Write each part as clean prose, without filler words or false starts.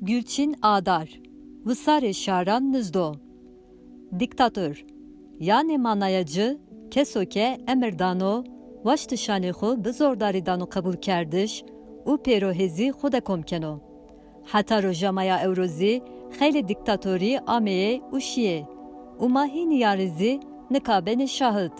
Gülçin Adar, Vısare Şaran Nızdo, Diktatör, yani manayacı, kesoke emirdano, vaştı şanixu bizordaridano kabul kerdiş, u perohezi xuda komkeno. Hatta rojamaya evrozi, xeyli diktatöri ameye uşiye, u mahi niyarizi nikabeni şahıt.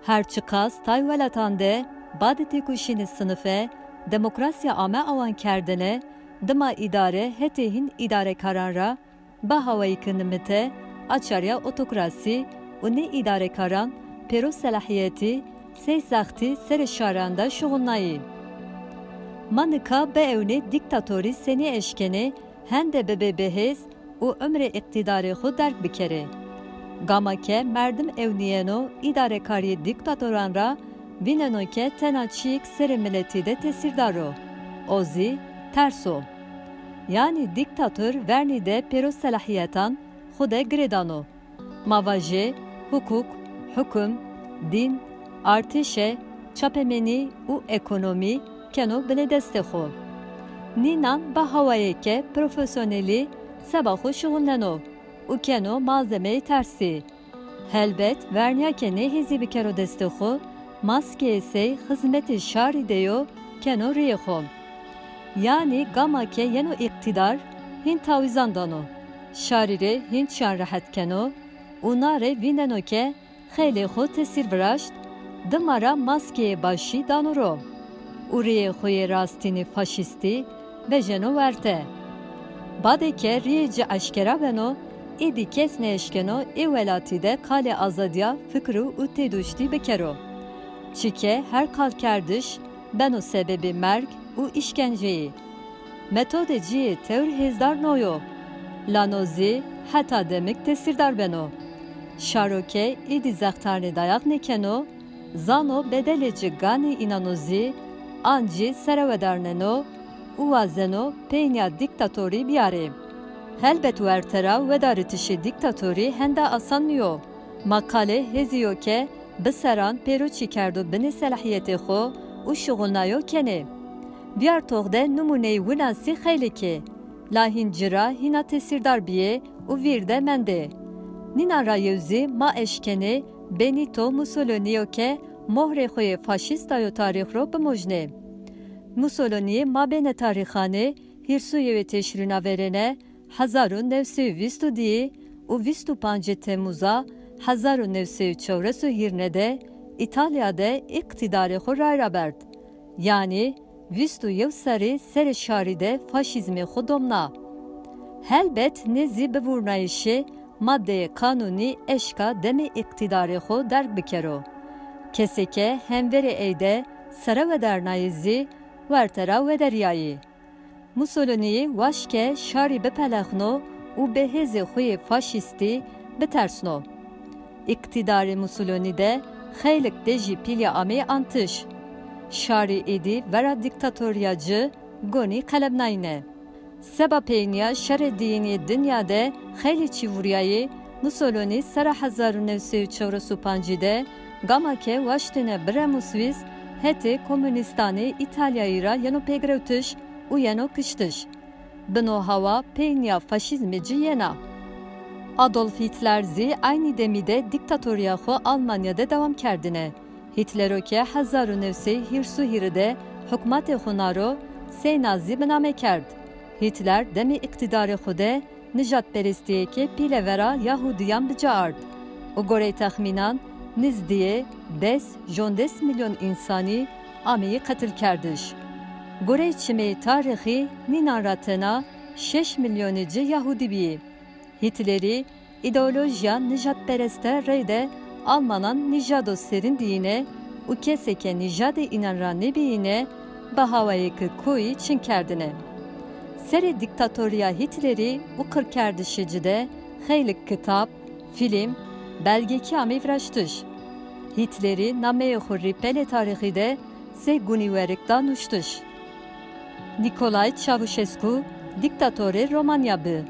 Her çıkaz tay velatande, badeti kuşini sınıfe, demokrasiya ame avan kerdene, dıma idare hetehin idare karara, bahavayı kınımete, açarya otokrasi, uni idare karan, pero selahiyeti, seyzakti serişaranda şoğunlayı. Manıka be evne diktatori seni eşkene, hende bebe behez, u ömre iktidarı xu derk bikere. Gamake merdim evniyeno idare kariye diktatoranra, vinenoke tenaçik seri milleti de tesirdaro. Ozi, terso. Yani diktatör vernide pero selahiyetan, xude gredano. Mavaje, hukuk, hüküm, din, artışe, çapemeni u ekonomi, keno bile destexo. Ninan bahavayeke profesyoneli sabahı şuğunleno. U keno malzemeyi tersi. Helbet verniyake ne hizi bir kero destexo, maske ise hizmeti şarideyo keno riyexo. Yani gamake yeno iktidar hin tavizandano. Şarire hin şan rahat keno, unare vinenoke xeyli xo tesir viraşt, dımara maskeye başı danuro. Uriye xoye rastini faşisti ve jeno verte. Badeke riyeci aşkera beno, idi kesne eşkeno evvelatide kale azadya fıkrı uteduşti bekero. Çike her kalkerdiş, beno sebebi merg u işkenceyi. Metodeciye teorhezdar noyo. Lanozi hatta demek tesirdar beno. Şaroke idi zaktarne dayak nekeno, zano bedeleci gani inanozi, anci seravedarneno, uvazeno peynya diktatori biyare. Helbet vertera vedaritişi diktatori hende asanmıyor. Makale heziyoke biseran peru çikerdo bini selahiyeti xo u şuğulnayo kene. Biyar toğde numuneyi vinansi xeylike. Lahin cira hina tesirdar biye u virde mende. Nina rayevzi ma eşkene Benito Mussolini'yoke mohre xoye faşistayo tarihro bimojne. Mussolini ma bene tarihane hirsuye ve teşrina verene 1920 diye u 25 Temmuz'a 1934 İtalya'da iktidarı horayra yani 20 yıl sarı seri şaride faşizmi xudomna. Helbet nezi bevurnayışı madde kanuni eşka demi iktidarı xo derk bikero. Keseke hemveri eyde sara ve dernayizi vertera ve deryayı. Mussolini vaşke şari bepelahno u behezi xuye faşisti betersno. İktidarı Mussolini'de xeylik deji pilya ame antış. Şari idi vera diktatoriyacı goni kalemnayne. Seba peyniya şer dini dünyada xeyli çivuriyayı Mussolini sara 1945'de gamake vaştine bremusviz heti komünistani İtalya'yra yeno pegrevtiş u yeno kıştış. Bino hava peyniya faşizmici yena. Adolf Hitler zi aynı demide diktatoriyaxo Almanya'da devam kerdine. Hitleroke 1920'de hükümet-i xunaro sey nazi biname kerd. Hitler demi iktidarı xude nijat perestiyeke pile vera Yahudiyan bicaard. O gore tahminan nizdiye 5 milyon insani ameyi katil kerdiş. Gore çime tarihi ninan ratena 6 milyonici Yahudi biyi. Hitleri ideolojiya nijat pereste reyde Almanan nijado serin dine u keseke nijade inanran nebiyine bahavayıkı koyu çinkerdine. Seri diktatoriya Hitleri u kırkerdişicide xeylik kitap, film, belgeki amivraştış. Hitleri nameye hurri pele tarihide se guniveriktan uçtış. Nikolay Çavuşescu diktatörü Romanya bı.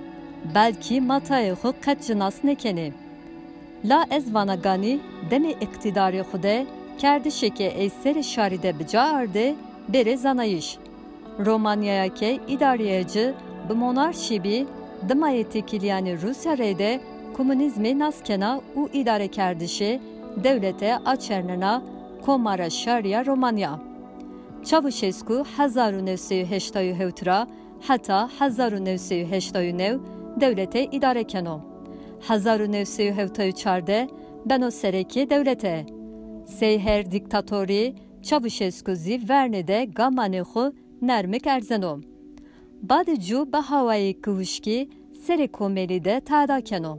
Belki mataya xo qetcinas nekeni. La ez vanagani demi iktidarı xude kerdişeke eyseri şaride bica arde bere zanayış. Romanya'ya ke idariyacı bi monarşi bi dımaya tekiliyani Rusya reyde komünizmi naskena u idare kerdişi devlete açernena komara şarya Romanya. Çavuşesku 1987 hatta 1989 devlete idare keno. 1974 beno sereki devlete. Seyher diktatori Çavuşesku zi vernede gamanehu nermik erzeno. Badıcu bahavayı kıvuşki seri komelide tada keno.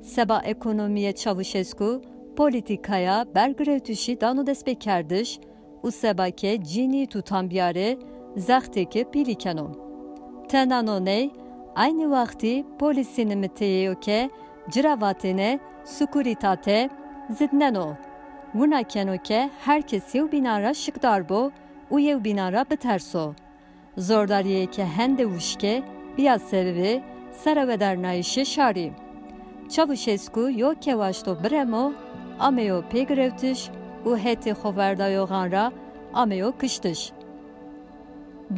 Seba ekonomiye Çavuşesku politikaya bergrevtüşi danu despekerdiş u sebake cini tutan biyare zahteki pilikeno. Tenanoney aynı vakti polisini miteyoke ciravatine sukuritate zidneno. Vuna kenoke herkes yev binara şıkdarbo u yev binara biterso. Zordariyeke hende uşke biya sebebi saravedernayişi şari. Çavuşesku yo kevaşto bremo ameyo pegrevtiş u heti xoverdayoğanra ameyo kıştış.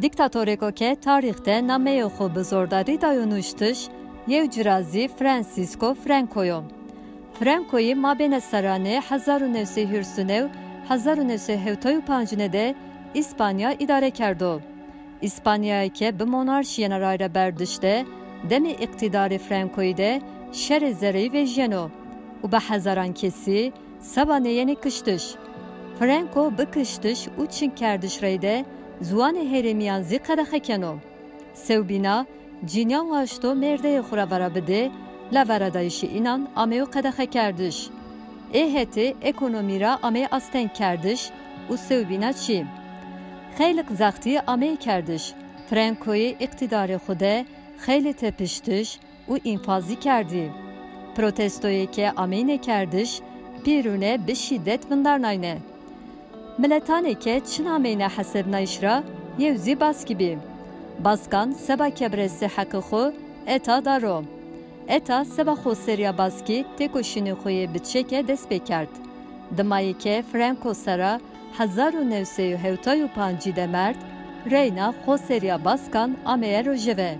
Diktatoreko tarihte nameyo xo bizordari dayonuştış yev cirazi Francisco Franco'yo. Franco'yu mabene sarane 1979 de İspanya idare kerdo. İspanya'ya ke bi monarşiyena rayra berdişte demi iktidarı Franco'yu de şer zerreyi ve jeno. U be hazaran kesi sabane yeni kıştış. Franco bıkıştış u çin kerdiş reyde zuane heremiyan zikada hekeno. Sevbina cinyan vaşto merdeye xura varabide la varadayışı inan ameo kada hekerdiş. Eheti ekonomira ame asten kerdiş u sevbina çi. Xeylik zakti ame kerdiş. Franco'yu iktidarı xude xeyli tepiştiş u infazi kerdi. Protestoyu ke ameyne kerdiş pirune bi şiddet vındarnayne. Milletane ke çin ameyne hasebna işra yevzi bas gibi. Baskan seba kebresi hakkı xo eta daro. Eta seba xo seriya baski tekoşini xoye bitçeke dest bekert. Dimayı ke Franco sara 1975 de mert reyna xo seriya baskan ameye rojeve.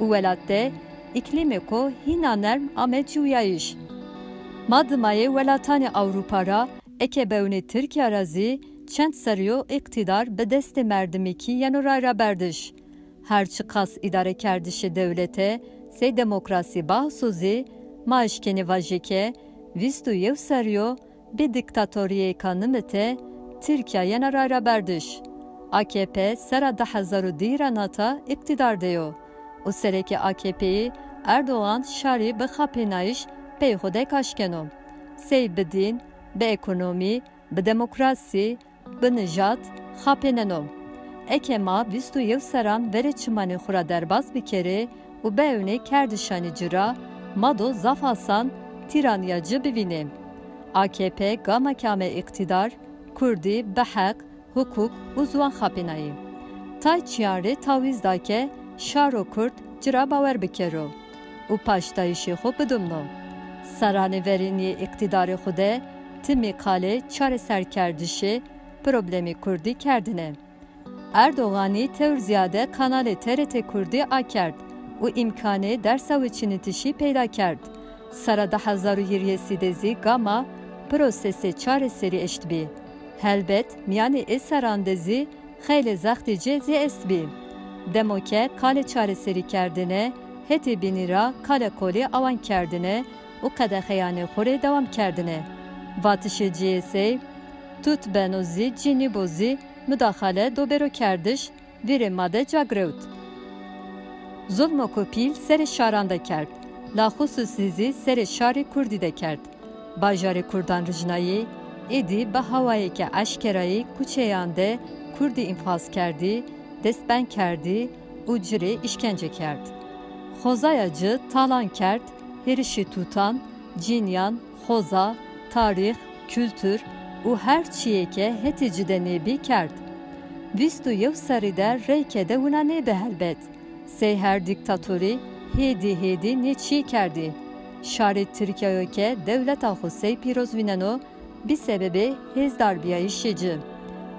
Uvelatte iklimeko hinanerm ame çuyayiş. Madmaye velatani Avrupara eke bevni Türkiye arazi çent seriyo iktidar be deste merdimiki yanurayra berdiş. Her çıkas idare kerdişi devlete sey demokrasi bahsuzi maaşkeni vajike vistu yev seriyo be diktatoriye kanımete Türkiye yanurayra berdiş. AKP sera 2010 iktidar deyo. O sereki AKP'yi Erdoğan şari be xapenayiş peyxode kaşkeno. Sey be din, be ekonomi, be demokrasi, be nijat xapeneno. Ekema vistu yev seran vere çimani xura derbaz bikere u be öne kerdişani cira mado zafasan tiraniyacı bivine. AKP gama kame iktidar, Kurdi, behak, hukuk uzvan xapenayı. Tay çiyare tavizdake şaro Kurd cira baver bikero. U paştayişi xo bidumno. Sarani verini iktidarı xude timi kale çare serkerdişi problemi Kurdi kerdine. Erdoğan'ı tevr ziyade kanale TRT Kurdi akerd. U imkanı dersav çinitişi peyda kerd. Sarada 2020 dezi gama prosesi çare seri eştbi. Helbet miyani esaran dezi xeyle zaxtice zi estbi. Demoke kale çare seri kerdine heti binira kale koli avan kerdine o kadeheyane xore devam kerdine. Vatışı ciyesey tut benozi cini bozi müdahale dobero kerdiş viri made cagrevt. Zulmo kopil seri şaranda kerd. La hususizi seri şari kurdi de kerd. Bajari kurdan rıcnayı edi bahavayı ke aşkerayı kuçeyande kurdi infaz kerdi, destben kerdi, ucri işkence kerd. Xozayacı talan kerd, herişi tutan, cinyan, xoza, tarih, kültür, u her çiyeke heticide nebi kerd. Vistu yev saride reykede una nebe helbet. Seyher diktatori hedi neçi kerdi. Şari Türkiye'ye devlet ahı sey piroz vineno bir sebebi hezdarbiya işici.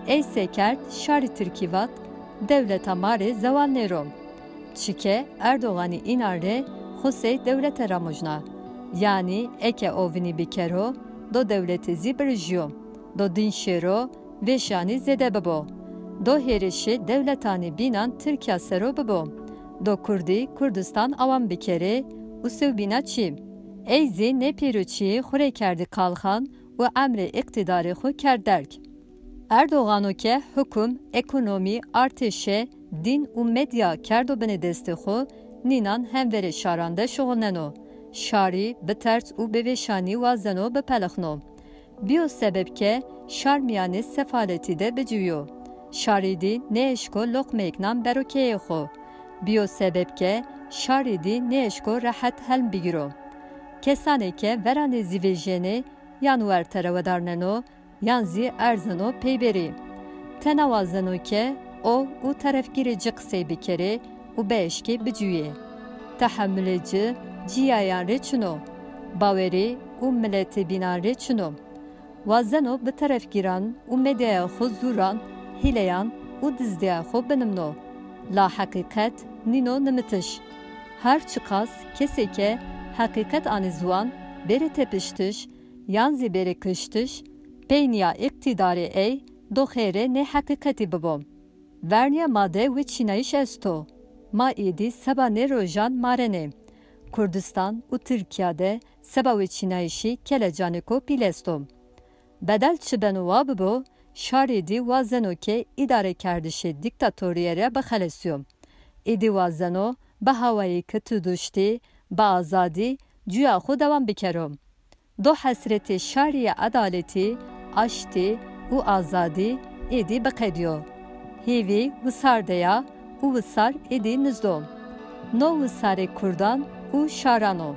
Ey sekert şari Türkivat devlet amare zavan nero. çike Erdoğan'ı inarre Hosey devlete ramojna. Yani eke ovini bikero do devleti zibirjiyo. Do dinşero veşani zede bebo. Do herişi devletani binan Türkiye sero bebo. Do Kurdi Kurdistan avam bikere usev bina çi. Eyzi ne piruçi xure kerdi kalxan ve emri iktidarı xu kerderk. Erdoğan'u ke hüküm, ekonomi, artışı, din u medya kerdo bene destexu ninan hemveri şarande şoğlneno. Şari biterz u beveşani vazeno bepelexno. Biyo sebep ke şarmiyani sefaleti de becüyo. Şaridi ne eşko lokmeknan berokeye xo. Biyo sebep ke şaridi ne eşko rahat helm bigiro. Kesane ke verane zivejene yanver teravedarneno yanzi erzano peyberi. Tenavazano ke o u tarafgiri cıksey bikeri u beşki bicüye. Tahammüleci ciyayan reçuno. Baveri u milleti binan reçuno. Vazano bi tarafgiran u medyaya huzuran hileyan u dizdeya xo benimno. La hakikat nino nimitiş. Her çıkas keseke hakikat anizuan beri tepiştiş, yanzi beri kıştiş, peyniya iktidari ey, dohere ne hakikati bibom. Verniya made ve çinayiş esto. Ma idi seba ne rojan marene. Kurdistan u Türkiye'de seba ve çinayişi kelecaniko pilestom. Bedel çibenu bibo, şaridi vazenoke idare kerdişi diktatoriyere bakhalesiyom. İdi vazeno, ba havayı kötü düştü, ba azadi, cüya xo devam bikerom. Do hasreti şariye adaleti, aşti u azadi edi bakediyo. Hivi vısardeya u vısar edi nizdom. No vısare kurdan u şarano.